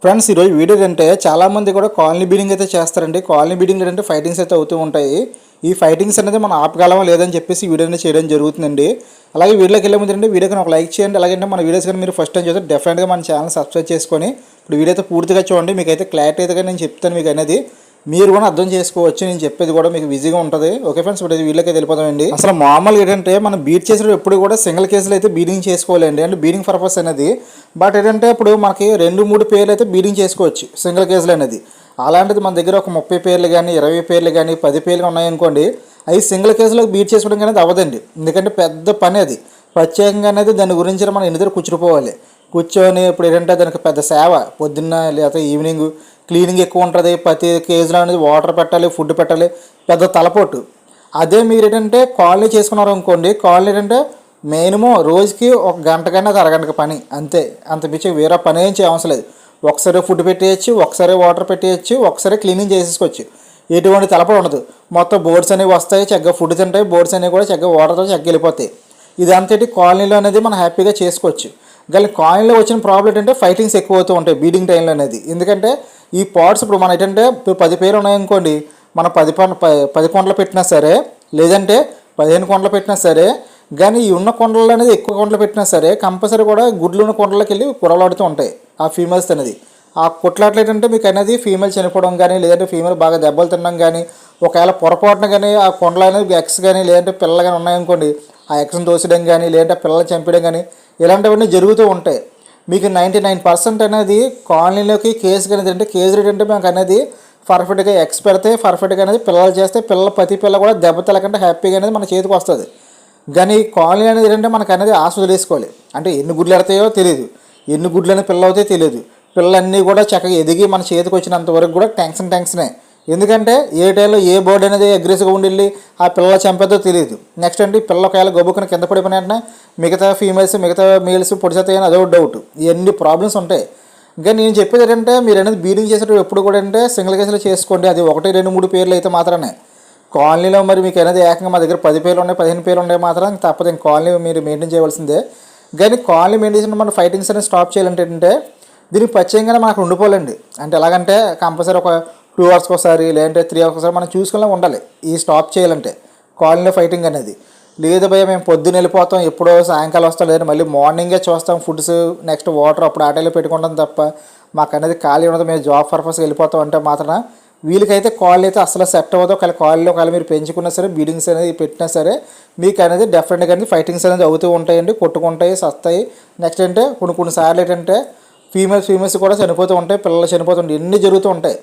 Friends ఈరోజు video అంటే చాలామంది కూడా కాలనీ బీడింగ్ అయితే చేస్తారండి. కాలనీ బీడింగ్ అంటే ఫైటింగ్స్ అయితే అవుతూ ఉంటాయి. ఈ ఫైటింగ్స్ అనేది మనం ఆపగలమా లేదని చెప్పేసి వీడియోని చేయడం జరుగుతుందండి. అలాగే వీడియోకి వెళ్ళే ముందు అంటే వీడియోకి ఒక లైక్ చేయండి. అలాగే మన వీడియోస్ కానీ మీరు ఫస్ట్ టైం చేస్తే డెఫినెట్గా మన ఛానల్ సబ్స్క్రైబ్ చేసుకొని ఇప్పుడు వీడియో అయితే పూర్తిగా చూడండి. మీకు అయితే క్లారిటీ అయితే నేను చెప్తాను. మీకు అనేది మీరు కూడా అర్థం చేసుకోవచ్చు. నేను చెప్పేది కూడా మీకు ఈజీగా ఉంటుంది. ఓకే ఫ్రెండ్స్, ఇప్పుడు వీళ్ళకి వెళ్ళిపోతామండి. అసలు మామూలుగా ఏంటంటే మనం బీట్ చేసేటప్పుడు ఎప్పుడు కూడా సింగిల్ కేసులు అయితే బీడింగ్ చేసుకోవాలండి. అంటే బీడింగ్ పర్పస్ అనేది. బట్ ఏంటంటే ఇప్పుడు మనకి 2-3 పేర్లు అయితే బీడింగ్ చేసుకోవచ్చు సింగిల్ కేసులు అనేది. అలాంటిది మన దగ్గర ఒక 30 పేర్లు కానీ 20 పేర్లు కానీ 10 పేర్లు ఉన్నాయనుకోండి, అవి సింగిల్ కేసులో బీట్ చేసుకోవడం అనేది అవ్వదండి. ఎందుకంటే పెద్ద పని అది. ప్రత్యేకంగా అనేది దాని గురించి మనం ఇంటి దగ్గర కూర్చుపోవాలి. కూర్చొని ఇప్పుడు ఏంటంటే దానికి పెద్ద సేవ, పొద్దున్న లేకపోతే ఈవినింగ్ క్లీనింగ్ ఎక్కువ ఉంటుంది. ప్రతి కేజీలో అనేది వాటర్ పెట్టాలి, ఫుడ్ పెట్టాలి, పెద్ద తలపోటు. అదే మీరు ఏంటంటే కాలనీ చేసుకున్నారు అనుకోండి, కాలనీ ఏంటంటే మినిమం రోజుకి ఒక గంట కానీ అది అరగంటకి పని అంతే. అంత మించి వేరే పని ఏం చేయవసరం లేదు. ఒకసారి ఫుడ్ పెట్టేయచ్చు, ఒకసారి వాటర్ పెట్టేయచ్చు, ఒకసారి క్లీనింగ్ చేసేసుకోవచ్చు. ఎటువంటి తలపడి ఉండదు. మొత్తం బోర్డ్స్ అనేవి వస్తాయి, చక్కగా ఫుడ్ తింటాయి, బోర్డ్స్ అనేవి కూడా చక్కగా వాటర్తో చక్కగా వెళ్ళిపోతాయి. ఇదంతటి కాలనీలో అనేది మనం హ్యాపీగా చేసుకోవచ్చు. కానీ కాలనీలో వచ్చిన ప్రాబ్లం ఏంటంటే ఫైటింగ్స్ ఎక్కువ అవుతూ ఉంటాయి బీడింగ్ టైంలో అనేది. ఎందుకంటే ఈ పాట్స్ ఇప్పుడు మన ఏంటంటే 10 పేర్లు ఉన్నాయనుకోండి, మనం 10 కొండలు పెట్టినా సరే, లేదంటే 15 కొండలు పెట్టినా సరే, కానీ ఈ ఉన్న కొండలు అనేది ఎక్కువ కొండలు పెట్టినా సరే కంపల్సరీ కూడా గుడ్లు ఉన్న కొండలకి వెళ్ళి కురలాడుతూ ఉంటాయి ఆ ఫీమేల్స్ అనేది. ఆ కుట్లాట్లు ఏంటంటే మీకు అనేది ఫీమేల్ చనిపోవడం కానీ, లేదంటే ఫీమేల్ బాగా దెబ్బలు తినడం కానీ, ఒకవేళ పొరపాటున కానీ ఆ కొండలు అనేది ఎక్స్ కానీ లేదంటే పిల్లలు కానీ ఉన్నాయనుకోండి, ఆ ఎక్స్ని తోసడం కానీ లేదంటే పిల్లల్ని చంపడం కానీ ఇలాంటివన్నీ జరుగుతూ ఉంటాయి. మీకు 99% అనేది కాలనీలోకి కేసు అనేది అంటే కేసు రేట్ అంటే మనకు అనేది పర్ఫెక్ట్గా ఎక్స్ పెడితే పర్ఫెక్ట్గా అనేది పిల్లలు చేస్తే ప్రతి పిల్ల కూడా దెబ్బ తెలకంటే హ్యాపీగా అనేది మన చేతికి వస్తుంది. కానీ కాలనీ అనేది ఏంటంటే మనకు అనేది ఆశ వదిలేసుకోవాలి. అంటే ఎన్ని గుడ్లు ఎడతాయో తెలియదు, ఎన్ని గుడ్లు అనేది పిల్లలు అవుతాయో తెలియదు. పిల్లలన్నీ కూడా చక్కగా ఎదిగి మన చేతికి వచ్చినంత వరకు కూడా టెన్షనే. ఎందుకంటే ఏ టైంలో ఏ బోర్డు అనేది అగ్రెసివ్గా ఉండి ఆ పిల్లల చంపేదో తెలియదు. నెక్స్ట్ అంటే పిల్ల ఒకవేళ గొబ్బుకుని కింద పడిపోయిన వెంటనే మిగతా ఫీమేల్స్ మిగతా మేల్స్ పొడిచేస్తాయని అదో డౌట్. ఇవన్నీ ప్రాబ్లమ్స్ ఉంటాయి. ఇంకా నేను చెప్పేది ఏంటంటే మీరు అనేది బీడింగ్ చేసేటప్పుడు ఎప్పుడు కూడా అంటే సింగిల్ కేసులో చేసుకోండి. అది 1, 2, 3 పేర్లు అయితే మాత్రమే. కాలనీలో మరి మీకు అనేది ఏకంగా మా దగ్గర 10 పేర్లు ఉన్నాయి, 15 పేర్లు ఉన్నాయి మాత్రం తప్పదు. ఇంక కాలనీ మీరు మెయింటైన్ చేయవలసిందే. కానీ కాలనీ మెయింటైన్ చేసిన మన ఫైటింగ్స్ అనేది స్టాప్ చేయాలంటే ఏంటంటే దీనికి ప్రత్యేకంగానే మనకు ఉండిపోవాలండి. అంటే ఎలాగంటే కంపల్సరీ ఒక 2 అవర్స్కి ఒకసారి లేదంటే 3 అవర్స్ ఒకసారి మనం చూసుకునే ఉండాలి ఈ స్టాప్ చేయాలంటే కాలనీలో ఫైటింగ్ అనేది. లేదు భయ మేము పొద్దున్న వెళ్ళిపోతాం, ఎప్పుడో సాయంకాలం వస్తాం, లేదంటే మళ్ళీ మార్నింగే చూస్తాం ఫుడ్స్ నెక్స్ట్ వాటర్ అప్పుడు ఆటోలో పెట్టుకుంటాం తప్ప మాకు అనేది ఖాళీ ఉండదు, మేము జాబ్ పర్పస్కి వెళ్ళిపోతాం అంటే మాత్రం వీళ్ళకైతే కాలనీ అయితే అసలు సెట్ అవ్వదు. ఒకవేళ కాలనీలో ఒకవేళ మీరు పెంచుకున్నా సరే బీడింగ్స్ అనేది పెట్టినా సరే మీకు అనేది డెఫినెట్గా అనేది ఫైటింగ్స్ అనేది అవుతూ ఉంటాయండి, కొట్టుకుంటాయి, సస్తాయి. నెక్స్ట్ అంటే కొన్ని సార్లు ఏంటంటే ఫీమేల్స్ కూడా చనిపోతూ ఉంటాయి, పిల్లలు చనిపోతూ ఉంటాయి, ఎన్ని జరుగుతూ ఉంటాయి.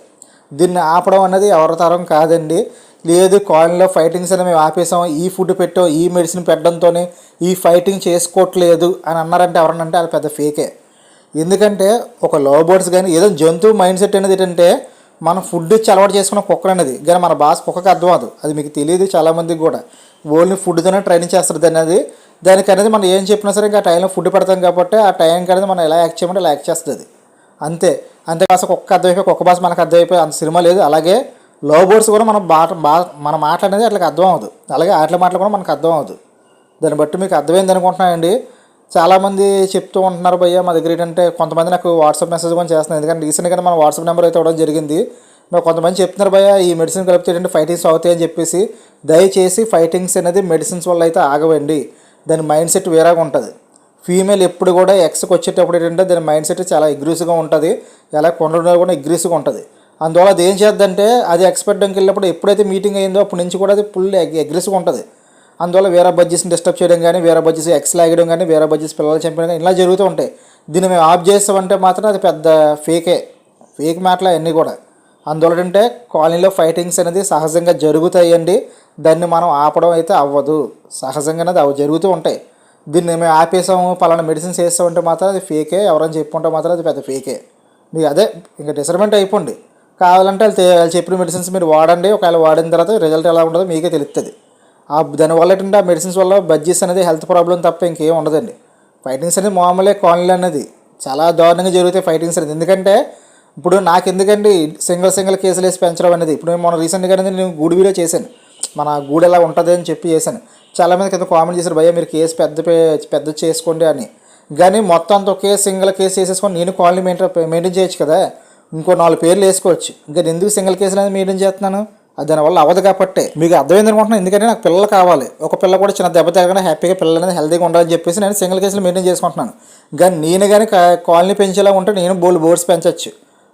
దీన్ని ఆపడం అనేది ఎవరి తరం కాదండి. లేదు కాలనీలో ఫైటింగ్స్ అని మేము ఆపేసాం, ఈ ఫుడ్ పెట్టాం, ఈ మెడిసిన్ పెట్టడంతో ఈ ఫైటింగ్ చేసుకోవట్లేదు అని అన్నారంటే ఎవరనంటే అది పెద్ద ఫేకే. ఎందుకంటే ఒక లవ్ బర్డ్స్ కానీ ఏదో జంతువు మైండ్ సెట్ అనేది ఏంటంటే మనం ఫుడ్ ఇచ్చి అలవాటు చేసుకున్న కుక్కర్ అనేది, కానీ మన బాస్ కుక్కకి అర్థం అవ్వదు. అది మీకు తెలియదు చాలామందికి కూడా. ఓన్లీ ఫుడ్తోనే ట్రైనింగ్ చేస్తారు దానికి అనేది మనం ఏం చెప్పినా సరే ఇంకా ఆ టైంలో ఫుడ్ పెడతాం కాబట్టి ఆ టైంకి అనేది మనం ఎలా యాక్ట్ చేయమంటే అలా యాక్ట్ చేస్తుంది అంతే. అంతే భాష కుక్క అర్థమైపోయి కుక్క భాష మనకు అర్థమైపోయి అంత సినిమా లేదు. అలాగే లవ్ బర్డ్స్ కూడా మన మాట్లాడేది అట్లకి అర్థం అవ్వదు. అలాగే ఆటల మాటలు కూడా మనకు అర్థం అవ్వదు. దాన్ని బట్టి మీకు అర్థమైంది అనుకుంటున్నానండి. చాలామంది చెప్తూ ఉంటున్నారు భయ్య మా దగ్గర ఏంటంటే కొంతమంది నాకు వాట్సాప్ మెసేజ్ కూడా చేస్తున్నారు. ఎందుకంటే రీసెంట్గా మన వాట్సాప్ నెంబర్ అయితే ఇవ్వడం జరిగింది. మరి కొంతమంది చెప్తున్నారు భయ్య ఈ మెడిసిన్ కలిపితే ఏంటంటే ఫైటింగ్స్ అవుతాయి అని చెప్పేసి. దయచేసి ఫైటింగ్స్ అనేది మెడిసిన్స్ వల్ల అయితే ఆగవండి. దాని మైండ్ సెట్ వేరేగా ఉంటుంది. ఫీమేల్ ఎప్పుడు కూడా ఎక్స్కి వచ్చేటప్పుడు ఏంటంటే దాని మైండ్ సెట్ చాలా ఎగ్రెసివ్గా ఉంటుంది, ఎలా కొండ కూడా ఎగ్రెసివ్గా ఉంటుంది. అందువల్ల అది ఏం చేద్దంటే అది ఎక్స్పెక్ట్కి వెళ్ళినప్పుడు ఎప్పుడైతే మీటింగ్ అయిందో అప్పటి నుంచి కూడా అది ఫుల్ అగ్రెసివ్గా ఉంటుంది. అందువల్ల వేరే బడ్జెస్ని డిస్టర్బ్ చేయడం కానీ, వేరే బడ్జెస్ ఎక్స్ లాగడం కానీ, వేరే బడ్జెస్ పిల్లలు చంపడం కానీ ఇలా జరుగుతూ ఉంటాయి. దీన్ని మేము ఆఫ్ చేస్తామంటే మాత్రం అది పెద్ద ఫేక్ మాటలు అన్నీ కూడా. అందువల్ల అంటే కాలనీలో ఫైటింగ్స్ అనేది సహజంగా జరుగుతాయండి. దాన్ని మనం ఆపడం అయితే అవ్వదు, సహజంగానే అది జరుగుతూ ఉంటాయి. దీన్ని మేము ఆపేసాము పలానా మెడిసిన్స్ వేస్తామంటే మాత్రం అది ఫేకే. ఎవరైనా చెప్పుకుంటే మాత్రం అది పెద్ద ఫేకే. మీకు అదే ఇంకా డిసప్పాయింట్ అయిపోండి. కావాలంటే వాళ్ళు చెప్పిన మెడిసిన్స్ మీరు వాడండి. ఒకవేళ వాడిన తర్వాత రిజల్ట్ ఎలా ఉంటుందో మీకే తెలుస్తుంది. దానివల్ల ఏంటంటే ఆ మెడిసిన్స్ వల్ల బడ్జెస్ అనేది హెల్త్ ప్రాబ్లం తప్ప ఇంకేం ఉండదండి. ఫైటింగ్స్ అనేది మామూలే కాలనీలో అనేది చాలా దారుణంగా జరుగుతాయి ఫైటింగ్స్ అనేది. ఎందుకంటే ఇప్పుడు నాకు ఎందుకండి సింగిల్ కేసులు వేసి పెంచడం అనేది. ఇప్పుడు మొన్న రీసెంట్గా అనేది నేను గూడు వీడియో చేశాను, మన గూడు ఎలా ఉంటుంది అని చెప్పి చేశాను. చాలామంది కింద కామెంట్ చేశారు భయ్య మీరు కేసు పెద్ద చేసుకోండి అని. కానీ మొత్తం అంతా ఒకే సింగిల్ కేసు వేసేసుకొని నేను కాలనీ మెయింటైన్ చేయొచ్చు కదా, ఇంకో 4 పేర్లు వేసుకోవచ్చు. ఇంకా నేను ఎందుకు సింగిల్ కేసులు అనేది మెయింటైన్ చేస్తున్నాను? అది దానివల్ల అవ్వదు కాబట్టి. మీకు అర్థమైంది అనుకుంటున్నాను. ఎందుకంటే నాకు పిల్లలు కావాలి, ఒక పిల్ల కూడా చిన్న దెబ్బ తగ్గకుండా హ్యాపీగా పిల్లలు అనేది హెల్తీగా ఉండాలని చెప్పేసి నేను సింగిల్ కేసులు మెయింటైన్ చేసుకుంటున్నాను. కానీ నేను కానీ కాలనీ పెంచేలా ఉంటే నేను బోర్డ్స్ పెంచవచ్చు.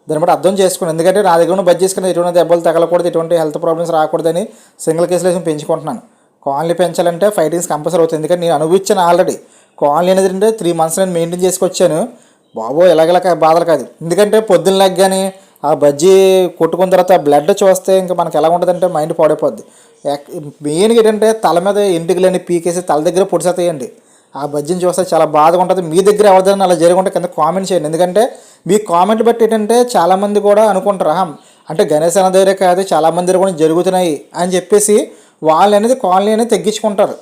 దాన్ని బట్టి అర్థం చేసుకున్నాను. ఎందుకంటే నా దగ్గర ఉన్న బడ్జెట్ కింద ఎటువంటి దెబ్బలు తగలకూడదు, ఎటువంటి హెల్త్ ప్రాబ్లమ్స్ రాకూడదని సింగిల్ కేసులు వేసి పెంచుకుంటున్నాను. కాలనీ పెంచాలంటే ఫైటింగ్స్ కంపల్సరీ అవుతుంది. ఎందుకంటే నేను అనుభవించాను ఆల్రెడీ. కాలనీ అనేది అంటే 3 months నేను మెయింటైన్ చేసుకొచ్చాను. బాబో ఇలాగలా బాధలు కాదు. ఎందుకంటే పొద్దున్న లెగ్గాని ఆ బజ్జీ కొట్టుకున్న తర్వాత బ్లడ్ చూస్తే ఇంకా మనకి ఎలా ఉంటుందంటే మైండ్ పాడైపోద్ది. మెయిన్గా ఏంటంటే తల మీద ఎంటికలని పీకేసి తల దగ్గర పొడిసేస్తాయండి. ఆ బజ్జీని చూస్తే చాలా బాధగా ఉంటుంది. మీ దగ్గర ఎవరిదైనా అలా జరుగుంటే కింద కామెంట్ చేయండి. ఎందుకంటే మీ కామెంట్ బట్టి ఏంటంటే చాలామంది కూడా అనుకుంటారు అంటే గణేష్ అన్న దగ్గరే కాదు చాలామంది దగ్గర కూడా జరుగుతున్నాయి అని చెప్పేసి వాళ్ళు అనేది కాలనీ అనేది తగ్గించుకుంటారు.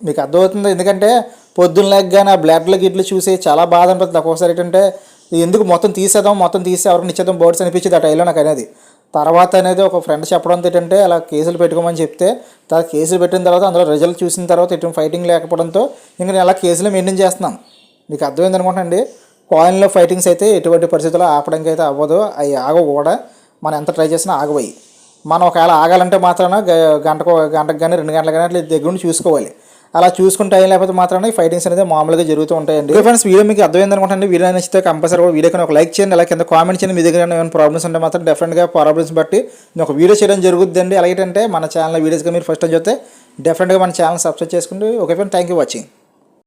మీకు అర్థమవుతుంది. ఎందుకంటే పొద్దున్న లెగ్గానే ఆ బ్లడ్లు గిడ్లు చూసి చాలా బాధ అనిపిస్తుంది. ఒక్కోసారి ఏంటంటే ఎందుకు మొత్తం తీసి ఎవరికి ఇచ్చేద్దాం బోర్డ్స్ అనిపించింది ఆ టైంలో నాకు అనేది. తర్వాత అనేది ఒక ఫ్రెండ్ చెప్పడం ఏంటంటే అలా కేసులు పెట్టుకోమని చెప్తే తర్వాత కేసులు పెట్టిన తర్వాత అందులో రిజల్ట్ చూసిన తర్వాత ఎటువంటి ఫైటింగ్ లేకపోవడంతో ఇంకా నేను అలా కేసులు మెయింటైన్ చేస్తున్నాను. మీకు అర్థమైంది అనుకుంటానండి. కాలనీలో ఫైటింగ్స్ అయితే ఎటువంటి పరిస్థితుల్లో ఆపడానికి అయితే అవ్వదు. అవి ఆగవు కూడా. మనం ఎంత ట్రై చేసినా ఆగవయి. మనం ఒకవేళ ఆగాలంటే మాత్రాన గంటకు కానీ 2 గంటలు కానీ అట్లా దగ్గర నుండి చూసుకోవాలి. అలా చూసుకుంటే టైం లేకపోతే మాత్రమే ఈ ఫైటింగ్స్ అనేది మామూలుగా జరుగుతూ ఉంటాయండి. ఫ్రెండ్స్ వీడియో మీకు అర్థమైంది అనుకుంటానండి. వీడియో నచ్చితే కంపల్సరీ వీడియోకి ఒక లైక్ చేయండి. అలా కింద కామెంట్ చేయండి. మీ దగ్గర ఏమైనా ప్రాబ్లమ్స్ ఉంటే మాత్రం డెఫినెట్గా ప్రాబ్లమ్స్ బట్టి నేను ఒక వీడియో చేయడం జరుగుతుందండి. అలాగేంటే మన ఛానల్ వీడియోస్గా మీరు ఫస్ట్ టైం చూస్తే డెఫినెట్గా మన ఛానల్ సబ్స్క్రైబ్ చేసుకుంటే okay friend, thank you watching.